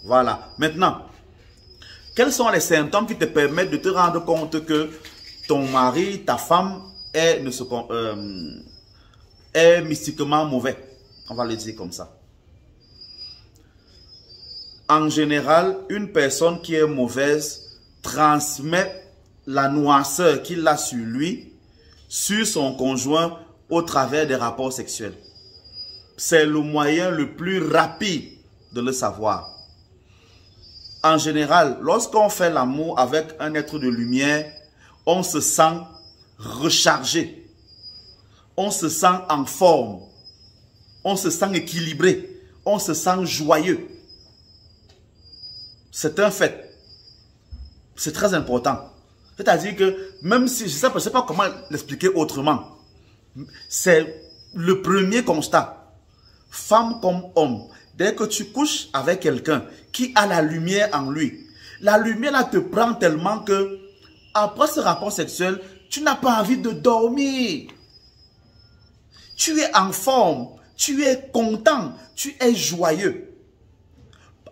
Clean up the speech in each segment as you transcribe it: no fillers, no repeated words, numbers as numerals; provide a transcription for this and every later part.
Voilà. Maintenant, quels sont les symptômes qui te permettent de te rendre compte que ton mari, ta femme est mystiquement mauvais? On va le dire comme ça. En général, une personne qui est mauvaise transmet la noirceur qu'il a sur lui, sur son conjoint, au travers des rapports sexuels. C'est le moyen le plus rapide de le savoir. En général, lorsqu'on fait l'amour avec un être de lumière, on se sent rechargé, on se sent en forme, on se sent équilibré, on se sent joyeux. C'est un fait. C'est très important. C'est-à-dire que même si, je ne sais pas comment l'expliquer autrement, c'est le premier constat. Femme comme homme, dès que tu couches avec quelqu'un qui a la lumière en lui, la lumière là te prend tellement que après ce rapport sexuel, tu n'as pas envie de dormir. Tu es en forme, tu es content, tu es joyeux.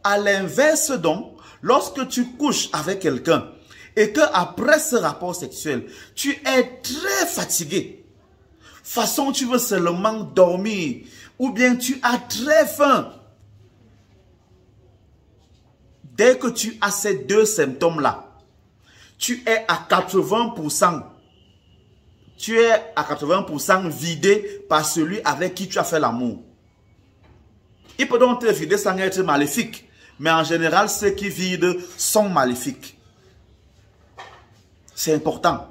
À l'inverse donc, lorsque tu couches avec quelqu'un et que après ce rapport sexuel, tu es très fatigué, façon tu veux seulement dormir, ou bien tu as très faim. Dès que tu as ces deux symptômes-là, tu es à 80%. Tu es à 80% vidé par celui avec qui tu as fait l'amour. Il peut donc te vider sans être maléfique. Mais en général, ceux qui vident sont maléfiques. C'est important.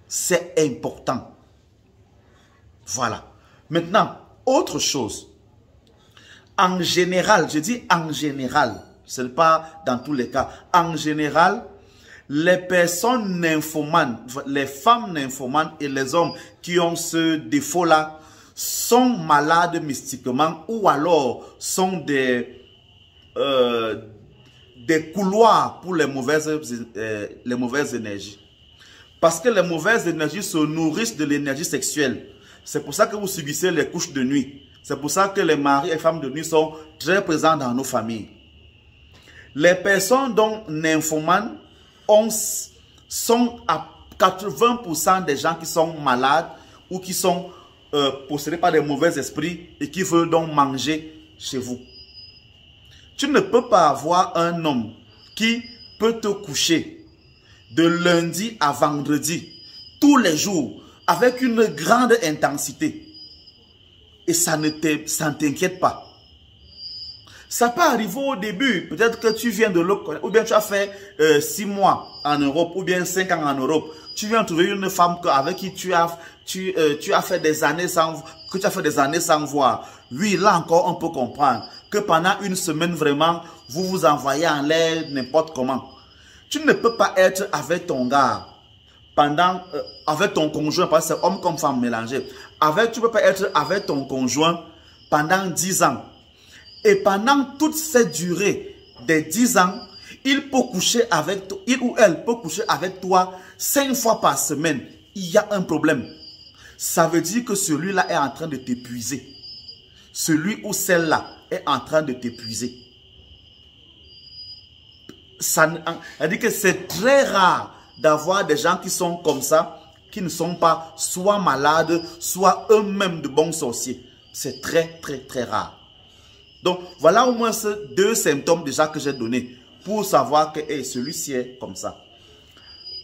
C'est important. Voilà. Maintenant, autre chose. En général, je dis en général, ce n'est pas dans tous les cas. En général, les personnes nymphomanes, les femmes nymphomanes et les hommes qui ont ce défaut-là sont malades mystiquement ou alors sont des couloirs pour les mauvaises énergies. Parce que les mauvaises énergies se nourrissent de l'énergie sexuelle. C'est pour ça que vous subissez les couches de nuit. C'est pour ça que les maris et femmes de nuit sont très présents dans nos familles. Les personnes dont nymphomanes sont à 80% des gens qui sont malades ou qui sont possédés par des mauvais esprits et qui veulent donc manger chez vous. Tu ne peux pas avoir un homme qui peut te coucher de lundi à vendredi, tous les jours, avec une grande intensité. Et ça ne t'inquiète pas. Ça peut arriver au début, peut-être que tu viens de l'Europe, ou bien tu as fait 6 mois en Europe, ou bien 5 ans en Europe. Tu viens trouver une femme avec qui tu as fait des années sans voir. Oui, là encore, on peut comprendre que pendant une semaine, vraiment, vous vous envoyez en l'air n'importe comment. Tu ne peux pas être avec ton gars, avec ton conjoint, parce que c'est homme comme femme mélangé. Tu ne peux pas être avec ton conjoint pendant 10 ans. Et pendant toute cette durée des 10 ans, il ou elle peut coucher avec toi 5 fois par semaine. Il y a un problème. Ça veut dire que celui-là est en train de t'épuiser. Celui ou celle-là est en train de t'épuiser. Ça veut dire que c'est très rare d'avoir des gens qui sont comme ça, qui ne sont pas soit malades, soit eux-mêmes de bons sorciers. C'est très, très, très rare. Donc, voilà au moins ces 2 symptômes déjà que j'ai donnés pour savoir que celui-ci est comme ça.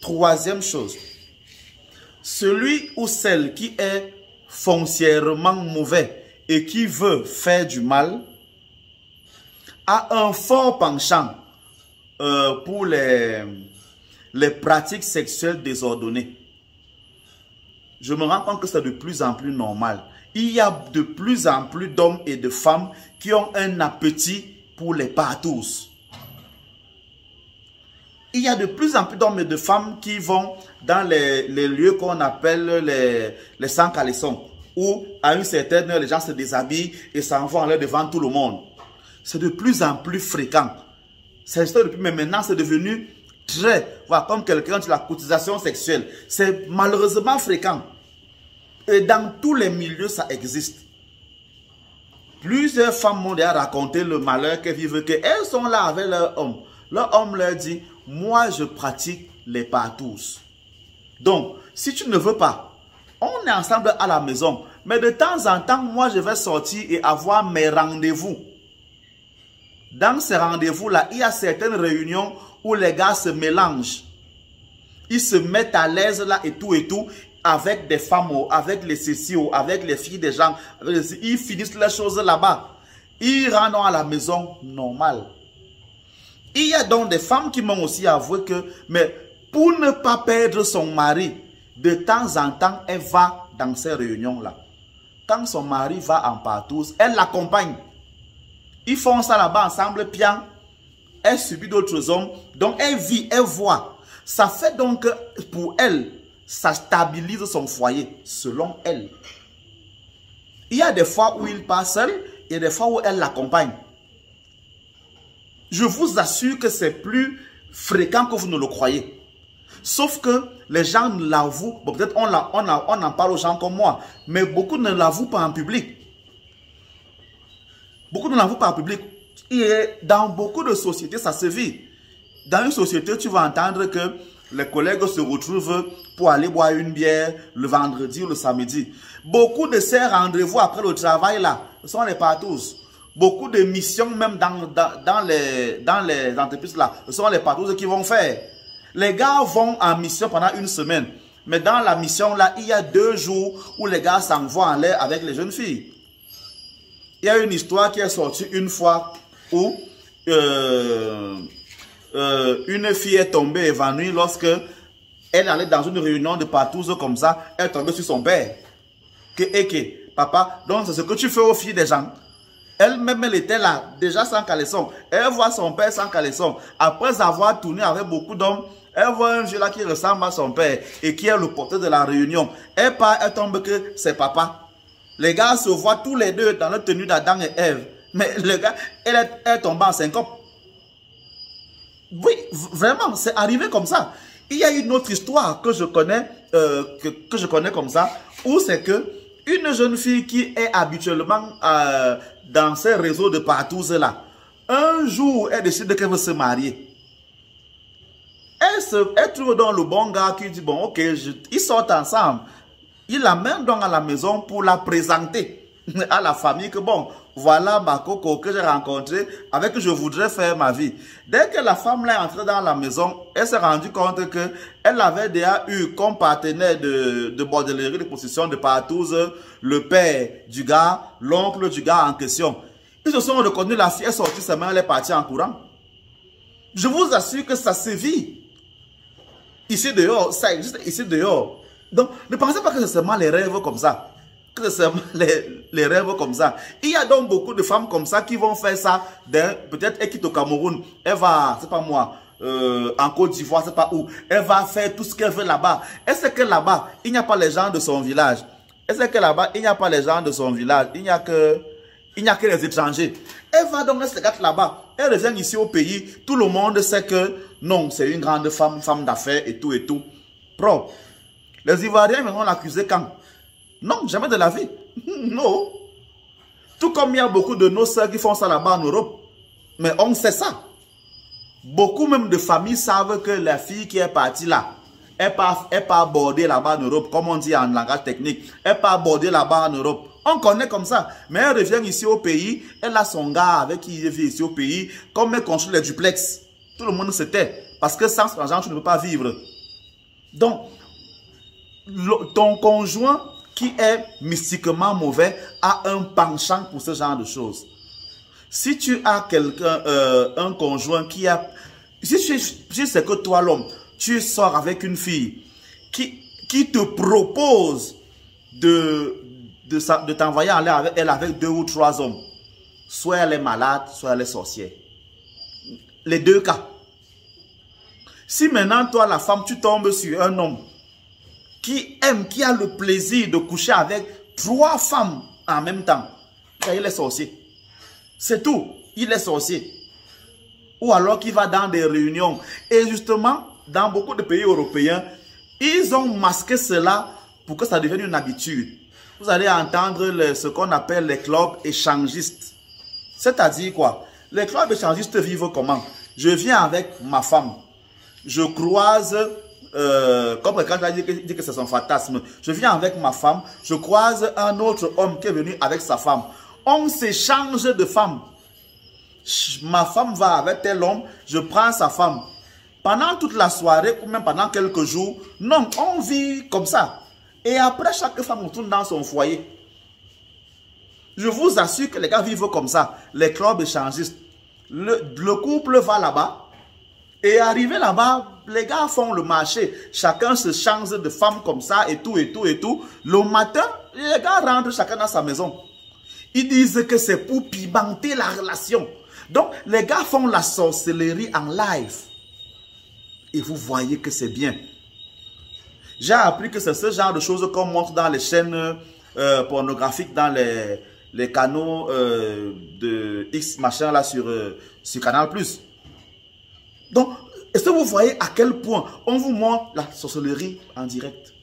Troisième chose, celui ou celle qui est foncièrement mauvais et qui veut faire du mal a un fort penchant pour les pratiques sexuelles désordonnées. Je me rends compte que c'est de plus en plus normal. Il y a de plus en plus d'hommes et de femmes qui ont un appétit pour les partous. Il y a de plus en plus d'hommes et de femmes qui vont dans les lieux qu'on appelle les sans-caleçons, où à une certaine heure, les gens se déshabillent et s'en vont en l'air devant tout le monde. C'est de plus en plus fréquent. Mais maintenant, c'est devenu très, voilà, comme quelqu'un de la cotisation sexuelle. C'est malheureusement fréquent. Et dans tous les milieux, ça existe. Plusieurs femmes m'ont déjà raconté le malheur qu'elles vivent, qu'elles sont là avec leur homme. Leur homme leur dit, moi je pratique les partous. Donc, si tu ne veux pas, on est ensemble à la maison. Mais de temps en temps, moi je vais sortir et avoir mes rendez-vous. Dans ces rendez-vous-là, il y a certaines réunions où les gars se mélangent. Ils se mettent à l'aise là et tout, avec des femmes, avec les cécios, avec les filles des gens. Ils finissent les choses là-bas. Ils rentrent à la maison normale. Il y a donc des femmes qui m'ont aussi avoué que, mais pour ne pas perdre son mari, de temps en temps, elle va dans ces réunions-là. Quand son mari va en partous, elle l'accompagne. Ils font ça là-bas ensemble, bien. Elle subit d'autres hommes. Donc, elle vit, elle voit. Ça fait donc que pour elle, ça stabilise son foyer, selon elle. Il y a des fois où il part seul, et des fois où elle l'accompagne. Je vous assure que c'est plus fréquent que vous ne le croyez. Sauf que les gens ne l'avouent. Bon, peut-être on en parle aux gens comme moi, mais beaucoup ne l'avouent pas en public. Beaucoup ne l'avouent pas en public. Et dans beaucoup de sociétés, ça se vit. Dans une société, tu vas entendre que les collègues se retrouvent pour aller boire une bière le vendredi ou le samedi. Beaucoup de ces rendez-vous après le travail là, ce sont les partous. Beaucoup de missions même dans les entreprises là, ce sont les partous qui vont faire. Les gars vont en mission pendant une semaine. Mais dans la mission là, il y a 2 jours où les gars s'envoient en l'air avec les jeunes filles. Il y a une histoire qui est sortie une fois où une fille est tombée évanouie lorsque elle allait dans une réunion de partous comme ça, elle est tombée sur son père. Papa, donc c'est ce que tu fais aux filles des gens. Elle-même, elle était là, déjà sans caleçon. Elle voit son père sans caleçon. Après avoir tourné avec beaucoup d'hommes, elle voit un vieux là qui ressemble à son père et qui est le porteur de la réunion. Elle part, elle tombe que c'est papa. Les gars se voient tous les deux dans leur tenue d'Adam et Ève. Mais le gars, elle est tombée en syncope. Oui, vraiment, c'est arrivé comme ça. Il y a une autre histoire que je connais, que je connais comme ça, où c'est que une jeune fille qui est habituellement dans ces réseaux de partous là, un jour, elle décide qu'elle veut se marier. Elle trouve dans le bon gars qui dit, bon, ok, ils sortent ensemble. Il l'amène donc à la maison pour la présenter à la famille que, bon, voilà ma coco que j'ai rencontrée, avec qui je voudrais faire ma vie. Dès que la femme là est entrée dans la maison, elle s'est rendue compte qu'elle avait déjà eu comme partenaire de bordellerie, de possession de partous, le père du gars, l'oncle du gars en question. Ils se sont reconnus, la fille est sortie sa main, elle est partie en courant. Je vous assure que ça se vit. Ici dehors, ça existe ici dehors. Donc, ne pensez pas que c'est seulement les rêves comme ça. Que c'est seulement les rêves comme ça. Il y a donc beaucoup de femmes comme ça qui vont faire ça. Peut-être elle quitte au Cameroun. Elle va, c'est pas moi, en Côte d'Ivoire, c'est pas où. Elle va faire tout ce qu'elle veut là-bas. Est-ce que là-bas, il n'y a pas les gens de son village? Est-ce que là-bas, il n'y a pas les gens de son village? Il n'y a que les étrangers. Elle va donc se gâter là-bas. Elle revient ici au pays. Tout le monde sait que non, c'est une grande femme d'affaires et tout. Propre. Les Ivoiriens vont l'accuser quand? Non, jamais de la vie. Non. Tout comme il y a beaucoup de nos sœurs qui font ça là-bas en Europe. Mais on sait ça. Beaucoup même de familles savent que la fille qui est partie là, elle part border là-bas en Europe, comme on dit en langage technique. Elle part border là-bas en Europe. On connaît comme ça. Mais elle revient ici au pays. Elle a son gars avec qui il vit ici au pays. Comme elle construit les duplex. Tout le monde se tait. Parce que sans argent, tu ne peux pas vivre. Donc, ton conjoint qui est mystiquement mauvais a un penchant pour ce genre de choses. Si tu as quelqu'un, un conjoint qui a... Si c'est que toi l'homme, tu sors avec une fille qui te propose de t'envoyer en l'air avec elle avec 2 ou 3 hommes, soit elle est malade, soit elle est sorcière. Les 2 cas. Si maintenant toi la femme, tu tombes sur un homme qui a le plaisir de coucher avec 3 femmes en même temps, il est sorcier. C'est tout. Il est sorcier. Ou alors qu'il va dans des réunions. Et justement, dans beaucoup de pays européens, ils ont masqué cela pour que ça devienne une habitude. vous allez entendre ce qu'on appelle les clubs échangistes. C'est-à-dire quoi? Les clubs échangistes vivent comment? Je viens avec ma femme. Je croise, comme quand je dis que c'est son fantasme, je viens avec ma femme, je croise un autre homme qui est venu avec sa femme. On s'échange de femmes. Ma femme va avec tel homme, je prends sa femme. Pendant toute la soirée ou même pendant quelques jours, non, on vit comme ça. Et après, chaque femme retourne dans son foyer. Je vous assure que les gars vivent comme ça. Les clubs échangistes. Le couple va là-bas. Et arrivé là-bas, les gars font le marché. Chacun se change de femme comme ça et tout, et tout, et tout. Le matin, les gars rentrent chacun dans sa maison. Ils disent que c'est pour pimenter la relation. Donc, les gars font la sorcellerie en live. Et vous voyez que c'est bien. J'ai appris que c'est ce genre de choses qu'on montre dans les chaînes pornographiques, dans les canaux de X machin là sur Canal+. Donc, est-ce que vous voyez à quel point on vous montre la sorcellerie en direct?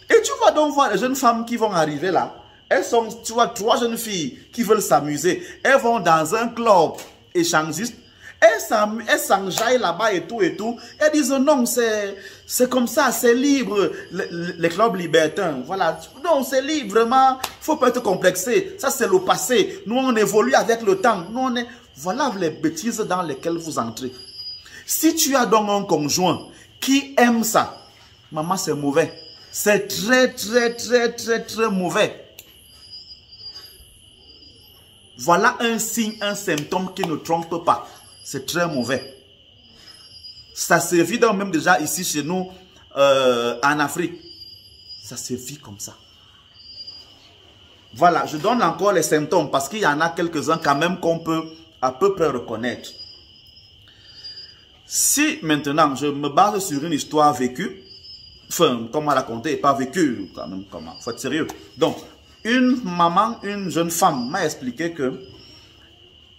Et tu vas donc voir les jeunes femmes qui vont arriver là. Elles sont, tu vois, 3 jeunes filles qui veulent s'amuser. Elles vont dans un club échangiste. Elles s'enjaillent là-bas et tout et tout. Elles disent non, c'est comme ça, c'est libre. Les clubs libertins, voilà. Non, c'est libre, vraiment. Il ne faut pas être complexé. Ça, c'est le passé. Nous, on évolue avec le temps. Nous, on est... Voilà les bêtises dans lesquelles vous entrez. Si tu as donc un conjoint qui aime ça, maman, c'est mauvais. C'est très, très, très, très, très mauvais. Voilà un signe, un symptôme qui ne trompe pas. C'est très mauvais. Ça se vit donc même déjà ici chez nous, en Afrique. Ça se vit comme ça. Voilà, je donne encore les symptômes parce qu'il y en a quelques-uns quand même qu'on peut à peu près reconnaître. Si maintenant je me base sur une histoire vécue, enfin, comment la raconter, pas vécue, quand même, comment, faut être sérieux. Donc, une maman, une jeune femme m'a expliqué que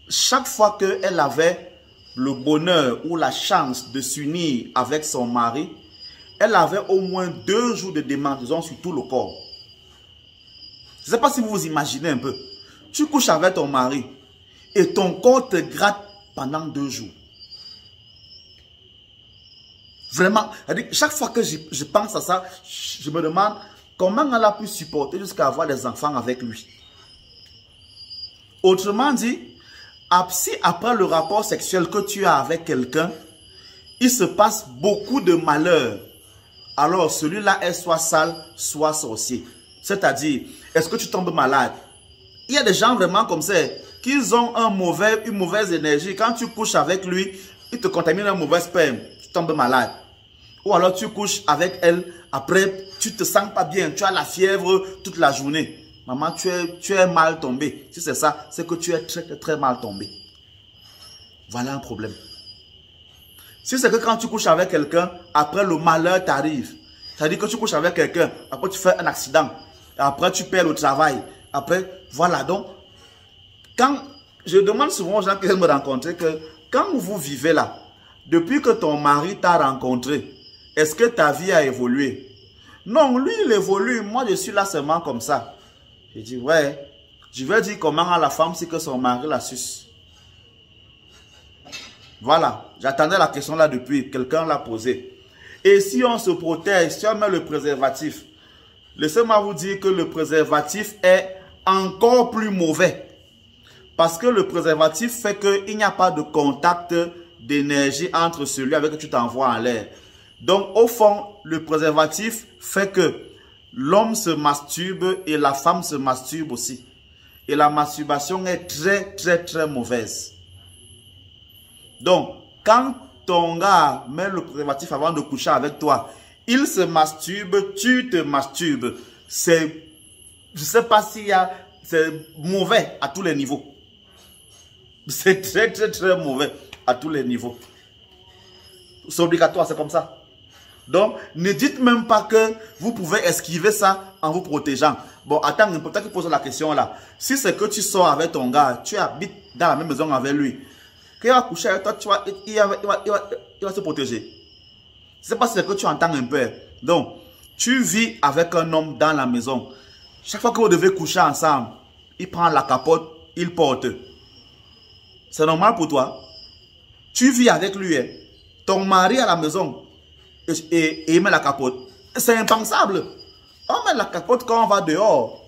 chaque fois qu'elle avait le bonheur ou la chance de s'unir avec son mari, elle avait au moins 2 jours de démangeaison sur tout le corps. Je ne sais pas si vous vous imaginez un peu. Tu couches avec ton mari et ton corps te gratte pendant 2 jours. Vraiment, chaque fois que je pense à ça, je me demande comment elle a pu supporter jusqu'à avoir des enfants avec lui. Autrement dit, si après le rapport sexuel que tu as avec quelqu'un, il se passe beaucoup de malheur, alors celui-là est soit sale, soit sorcier. C'est-à-dire, est-ce que tu tombes malade? Il y a des gens vraiment comme ça, qui ont une mauvaise énergie. Quand tu couches avec lui, il te contamine un mauvais sperme, tu tombes malade. Ou alors tu couches avec elle, après tu te sens pas bien, tu as la fièvre toute la journée. Maman, tu es mal tombé. Si c'est ça, c'est que tu es très, très mal tombé. Voilà un problème. Si c'est que quand tu couches avec quelqu'un, après le malheur t'arrive. C'est-à-dire que tu couches avec quelqu'un, après tu fais un accident, après tu perds le travail, après, voilà. Donc, quand je demande souvent aux gens qui viennent me rencontrer que quand vous vivez là, depuis que ton mari t'a rencontré, est-ce que ta vie a évolué? Non, lui il évolue, moi je suis là seulement comme ça. Je dis ouais, je vais dire comment à la femme c'est que son mari la suce. Voilà, j'attendais la question là depuis, quelqu'un l'a posée. Et si on se protège, si on met le préservatif, laissez-moi vous dire que le préservatif est encore plus mauvais. Parce que le préservatif fait qu'il n'y a pas de contact d'énergie entre celui avec qui tu t'envoies en l'air. Donc, au fond, le préservatif fait que l'homme se masturbe et la femme se masturbe aussi. Et la masturbation est très, très, très mauvaise. Donc, quand ton gars met le préservatif avant de coucher avec toi, il se masturbe, tu te masturbes. C'est, je ne sais pas s'il y a, c'est mauvais à tous les niveaux. C'est très, très, très mauvais à tous les niveaux. C'est obligatoire, c'est comme ça. Donc, ne dites même pas que vous pouvez esquiver ça en vous protégeant. Bon, attends, peut-être qu'il pose la question là. Si c'est que tu sors avec ton gars, tu habites dans la même maison avec lui, quand il va coucher avec toi, il va se protéger. Je ne sais pas si c'est que tu entends un peu. Donc, tu vis avec un homme dans la maison. Chaque fois que vous devez coucher ensemble, il prend la capote, il porte. C'est normal pour toi. Tu vis avec lui, hein. Ton mari à la maison et il met la capote. C'est impensable. On met la capote quand on va dehors.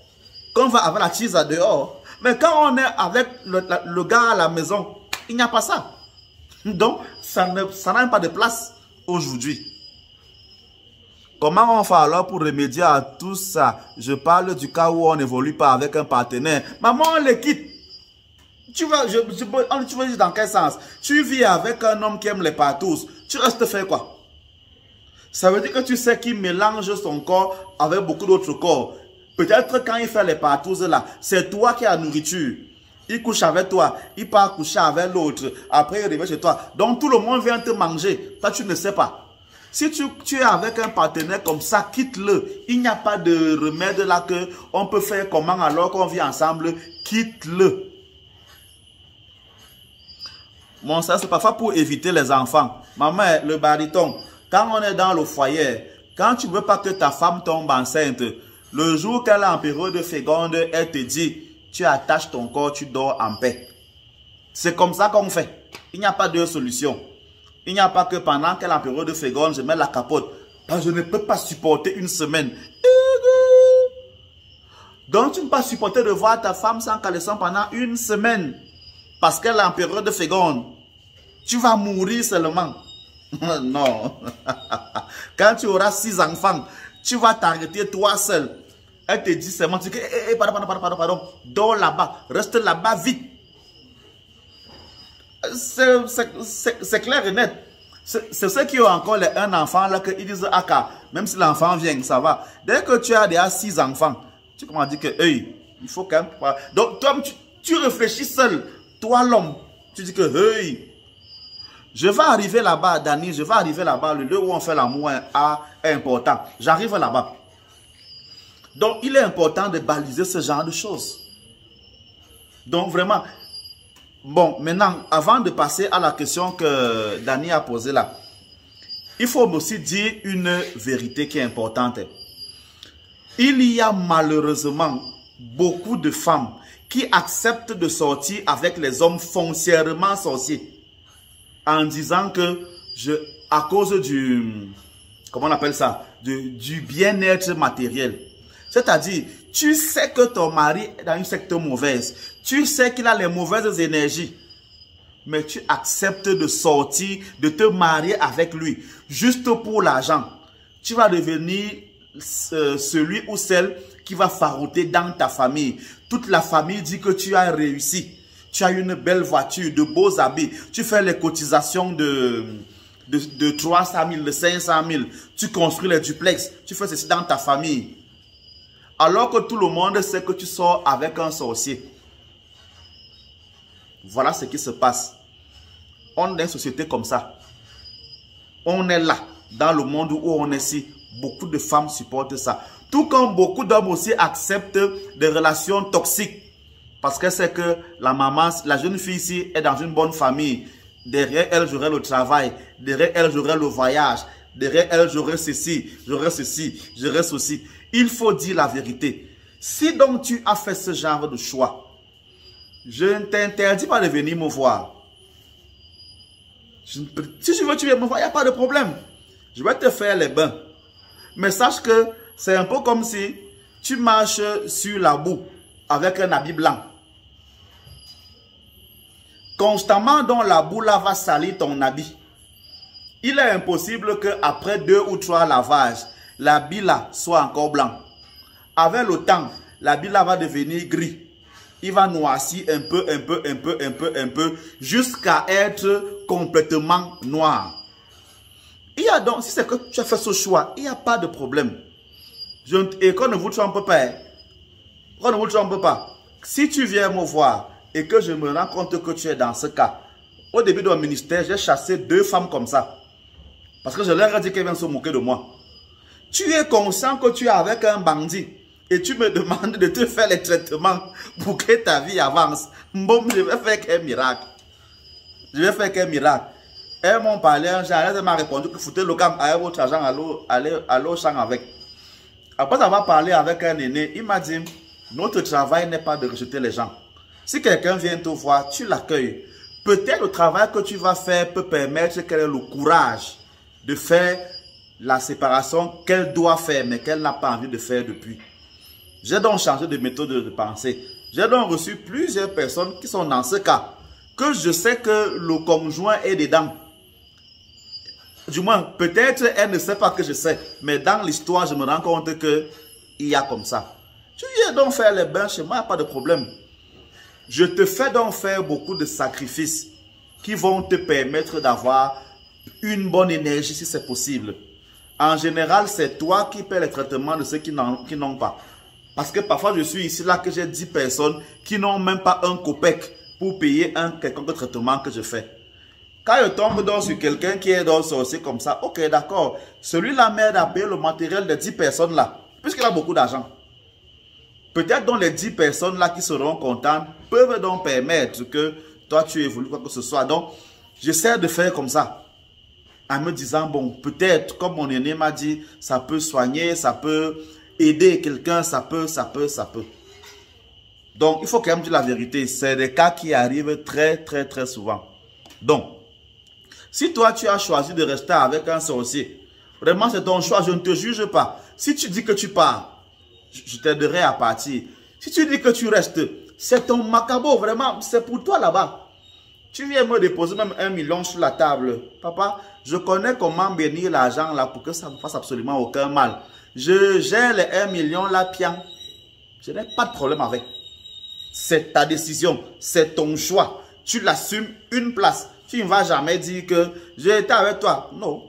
Quand on va avec la cheese dehors. Mais quand on est avec le gars à la maison, il n'y a pas ça. Donc, ça n'a pas de place aujourd'hui. Comment on fait alors pour remédier à tout ça? Je parle du cas où on n'évolue pas avec un partenaire. Maman, on les quitte. Tu vas dire dans quel sens? Tu vis avec un homme qui aime les partous. Tu restes faire quoi? Ça veut dire que tu sais qu'il mélange son corps avec beaucoup d'autres corps. Peut-être quand il fait les partous là, c'est toi qui as la nourriture. Il couche avec toi, il part coucher avec l'autre. Après, il revient chez toi. Donc tout le monde vient te manger. Toi, tu ne sais pas. Si tu es avec un partenaire comme ça, quitte-le. Il n'y a pas de remède là que on peut faire comment alors qu'on vit ensemble. Quitte-le. Bon, ça c'est parfois pour éviter les enfants. Maman, le baryton, quand on est dans le foyer, quand tu ne veux pas que ta femme tombe enceinte, le jour qu'elle est en période féconde, elle te dit, tu attaches ton corps, tu dors en paix. C'est comme ça qu'on fait. Il n'y a pas de solution. Il n'y a pas que pendant qu'elle est en période féconde, je mets la capote. Parce que je ne peux pas supporter une semaine. Donc tu ne peux pas supporter de voir ta femme sans caleçon pendant une semaine. Parce qu'elle est en période féconde. Tu vas mourir seulement. Non. Quand tu auras 6 enfants, tu vas t'arrêter toi seul. Elle te dit seulement, tu dis, pardon, dors là-bas, reste là-bas vite. C'est clair et net. C'est ceux qui ont encore un enfant là, qu'ils disent, ah, même si l'enfant vient, ça va. Dès que tu as déjà 6 enfants, tu commences à dire que, hey, il faut quand même. Donc, toi, tu réfléchis seul. Toi, l'homme, tu dis que, hey, je vais arriver là-bas, Dani, je vais arriver là-bas. Le lieu où on fait l'amour est important. J'arrive là-bas. Donc, il est important de baliser ce genre de choses. Donc, vraiment. Bon, maintenant, avant de passer à la question que Dani a posée là, il faut aussi dire une vérité qui est importante. Il y a malheureusement beaucoup de femmes qui acceptent de sortir avec les hommes foncièrement sorciers en disant que à cause du, comment on appelle ça, du bien-être matériel. C'est-à-dire, tu sais que ton mari est dans une secte mauvaise. Tu sais qu'il a les mauvaises énergies. Mais tu acceptes de sortir, de te marier avec lui. Juste pour l'argent. Tu vas devenir celui ou celle qui va farouter dans ta famille. Toute la famille dit que tu as réussi. Tu as une belle voiture, de beaux habits. Tu fais les cotisations de 300 000, de 500 000. Tu construis les duplex. Tu fais ceci dans ta famille. Alors que tout le monde sait que tu sors avec un sorcier. Voilà ce qui se passe. On est une société comme ça. On est là, dans le monde où on est ici. Beaucoup de femmes supportent ça. Tout comme beaucoup d'hommes aussi acceptent des relations toxiques. Parce que c'est que la maman, la jeune fille ici est dans une bonne famille. Derrière elle, j'aurai le travail. Derrière elle, j'aurai le voyage. Derrière elle, j'aurai ceci, j'aurai ceci, j'aurai ceci. Il faut dire la vérité. Si donc tu as fait ce genre de choix, je ne t'interdis pas de venir me voir. Si tu veux, tu viens me voir, il n'y a pas de problème. Je vais te faire les bains. Mais sache que c'est un peu comme si tu marches sur la boue avec un habit blanc. Constamment, dans la boue là va salir ton habit. Il est impossible qu'après 2 ou 3 lavages, l'habit là soit encore blanc. Avec le temps, l'habit là va devenir gris. Il va noircir un peu, jusqu'à être complètement noir. Il y a donc, si c'est que tu as fait ce choix, il n'y a pas de problème. Et qu'on ne vous trompe pas. Qu'on ne vous trompe pas. Si tu viens me voir et que je me rends compte que tu es dans ce cas, au début de mon ministère, j'ai chassé 2 femmes comme ça. Parce que je leur ai dit qu'elles viennent se moquer de moi. Tu es conscient que tu es avec un bandit et tu me demandes de te faire les traitements pour que ta vie avance. Bon, je vais faire qu'un miracle. Je vais faire qu'un miracle. Elles m'ont parlé un jour, elles m'ont répondu que foutez le camp, allez votre argent, allez au champ avec. Après avoir parlé avec un aîné, il m'a dit, notre travail n'est pas de rejeter les gens. Si quelqu'un vient te voir, tu l'accueilles. Peut-être le travail que tu vas faire peut permettre qu'elle ait le courage de faire la séparation qu'elle doit faire, mais qu'elle n'a pas envie de faire depuis. J'ai donc changé de méthode de pensée. J'ai donc reçu plusieurs personnes qui sont dans ce cas, que je sais que le conjoint est dedans. Du moins, peut-être elle ne sait pas que je sais, mais dans l'histoire, je me rends compte qu'il y a comme ça. Tu viens donc faire les bains chez moi, pas de problème. Je te fais donc faire beaucoup de sacrifices qui vont te permettre d'avoir une bonne énergie si c'est possible. En général, c'est toi qui paies les traitements de ceux qui n'ont pas. Parce que parfois, je suis ici là que j'ai 10 personnes qui n'ont même pas un copec pour payer un quelconque traitement que je fais. Quand je tombe donc sur quelqu'un qui est donc sorcier comme ça, ok, d'accord. Celui-là m'aide à payer le matériel des 10 personnes là, puisqu'il a beaucoup d'argent. Peut-être donc les 10 personnes là qui seront contentes peuvent donc permettre que toi tu évolues quoi que ce soit. Donc, j'essaie de faire comme ça. En me disant, bon, peut-être, comme mon aîné m'a dit, ça peut soigner, ça peut aider quelqu'un, ça peut. Donc, il faut quand même dire la vérité. C'est des cas qui arrivent très souvent. Donc, si toi, tu as choisi de rester avec un sorcier, vraiment, c'est ton choix, je ne te juge pas. Si tu dis que tu pars, je t'aiderai à partir. Si tu dis que tu restes, c'est ton macabo, vraiment, c'est pour toi là-bas. Tu viens me déposer même 1 million sur la table. Papa, je connais comment bénir l'argent là pour que ça ne fasse absolument aucun mal. Je gère les 1 million là, pian. Je n'ai pas de problème avec. C'est ta décision, c'est ton choix. Tu l'assumes une place. Tu ne vas jamais dire que j'ai été avec toi. Non.